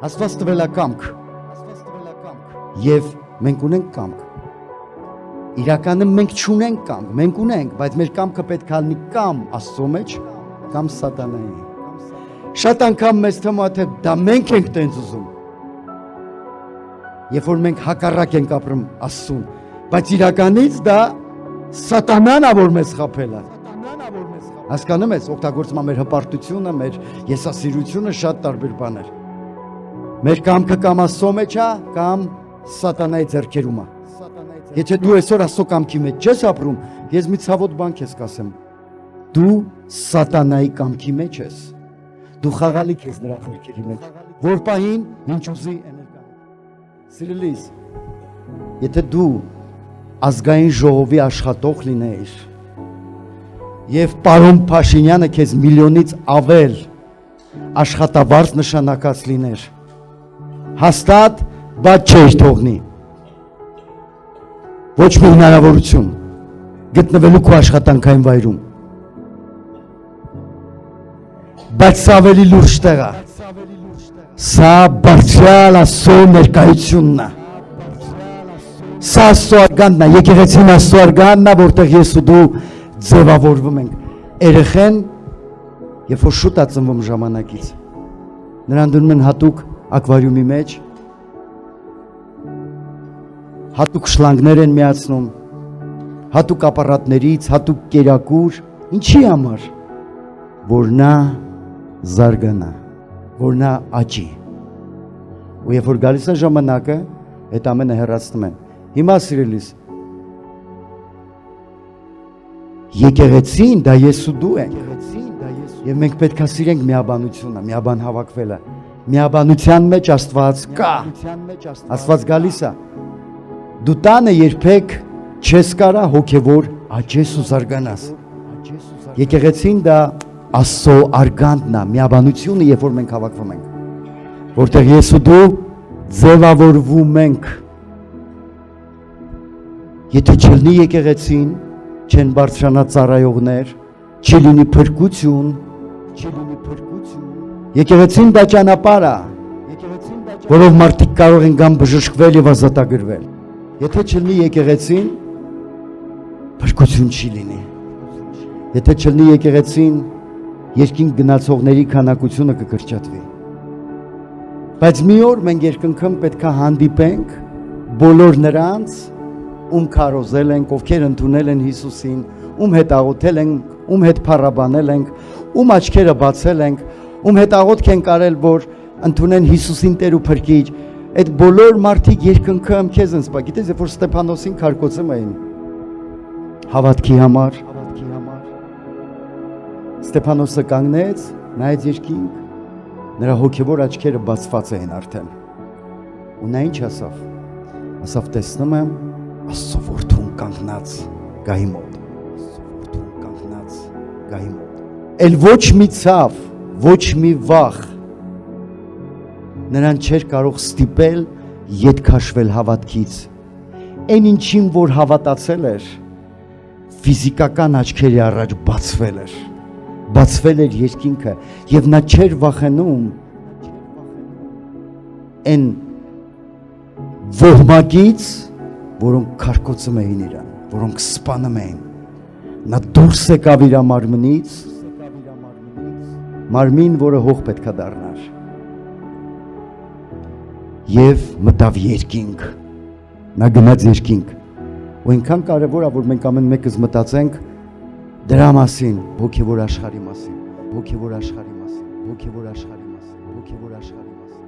Աստված տվել է կամք։ Եվ մենք ունենք կամք։ Իրականում մենք չունենք կամք, մենք ունենք, բայց մեր կամքը պետք է լինի կամ Աստծո մեջ, կամ սատանայի։ Շատ անգամ մեզ թվում է, թե դա մենք ենք տենց ուզում։ Երբ որ մենք հակառակ ենք ապրում Աստծուն, բայց իրականից դա սատանան է, որ մեզ խաբել է։ Հասկանում ես, օգտագործում է մեր հպարտությունը, մեր եսասիրությունը, շատ տարբեր բաներ։ Մեր կամքը կամ Աստծո մեջ է, կամ սատանայի ձեռքերում է։ Եթե դու այսօր Աստծո կամքի մեջ չես ապրում, ես մի ցավոտ բան քեզ կասեմ։ Դու սատանայի կամքի մեջ ես։ Դու խաղալիք ես նրա ձեռքերի մեջ, որ պահին ինչ ուզի էներգա։ Սիրելիս, եթե դու ազգային ժողովի աշխատող լինեիր, եւ պարոն Փաշինյանը քեզ միլիոնից ավել աշխատավարձ նշանակած լիներ, հաստատ բաց չէր թողնի ոչ մի հնարավորություն գտնվելու քո աշխատանքային վայրում, բայց սա ավելի լուրջ տեղ է, սա բարձրյալ Աստծո ներկայությունն է, սա Աստծո արգանդն է, եկեղեցին Աստծո արգանդն է, որտեղ ես ու դու ձևավորվում ենք։ Երեխեն, երբ որ շուտ է ծնվում ժամանակից, նրան դնում են հատուկ ակվարիումի մեջ, հատուկ շլանգներ են միացնում, հատուկ ապարատներից, հատուկ կերակուր, ինչի համար, որ նա զարգանա, որ նա աճի։ Ու երբ որ գալիս է ժամանակը, այդ ամենը հեռացնում են։ Հիմա սիրելիս, եկեղեցին դա ես ու դու ենք, եւ մենք պետք է սիրենք միաբանությունը, միաբան հավաքվելը, միաբանության մեջ Աստված կա, Աստված գալիս է, դու տանը երբեք չես կարա հոգևոր աճես ու զարգանաս, եկեղեցին դա Աստծո արգանդն է, միաբանությունը, երբ որ մենք հավաքվում ենք, որտեղ ես ու դու ձևավորվում ենք, եթե չլինի եկեղեցին, չեն բարձրանա ծառայողներ, չի լինի փրկություն, եկեղեցին դա ճանապարհ է, որով մարդիկ կարող են գամ բժշկվել եւ ազատագրվել։ Եթե չլինի եկեղեցին, փրկություն չի լինի։ Եթե չլինի եկեղեցին, երկինք գնացողների քանակությունը կկրճատվի։ Բայց մի օր մենք երկնքում պետք է հանդիպենք բոլոր նրանց, ում քարոզել ենք, ովքեր ընդունել են Հիսուսին, ում հետ աղոթել ենք, ում հետ փառաբանել ենք, ում աչքերը բացել ենք, ում հետ աղոթք ենք արել, որ ընդունեն Հիսուսին Տեր ու Փրկիչ։ Այդ բոլոր մարդիկ երկնքում քեզ են սպա։ Գիտես, երբ որ Ստեփանոսին քարկոծում էին հավատքի համար, Ստեփանոսը կանգնեց, նայեց երկինք, նրա հոգևոր աչքերը բացված էին արդեն։ Ու նա ինչ ասավ։ Ասավ, տեսնում եմ Աստծո որդուն կանգնած գահի մոտ, Աստծո որդուն կանգնած գահի մոտ։ Էլ ոչ մի ցավ, ոչ մի վախ նրան չէր կարող ստիպել ետ քաշվել հավատքից։ Այն ինչին, որ հավատացել էր, ֆիզիկական աչքերի առաջ բացվել էր երկինքը, եւ նա չէր վախենում այն ոհմակից, որոնք քարկոծում էին իրան, որոնք սպանում էին։ Նա դուրս եկավ իր մարմնից, մարմին, որը հող պետք է դառնար, եւ մտավ երկինք։ Նա գնաց երկինք։ Ու այնքան կարևոր է, որ մենք ամեն մեկս մտածենք դրա մասին, հոգևոր աշխարհի մասին, հոգևոր աշխարհի մասին, հոգևոր աշխարհի մասին, հոգևոր աշխարհի մասին։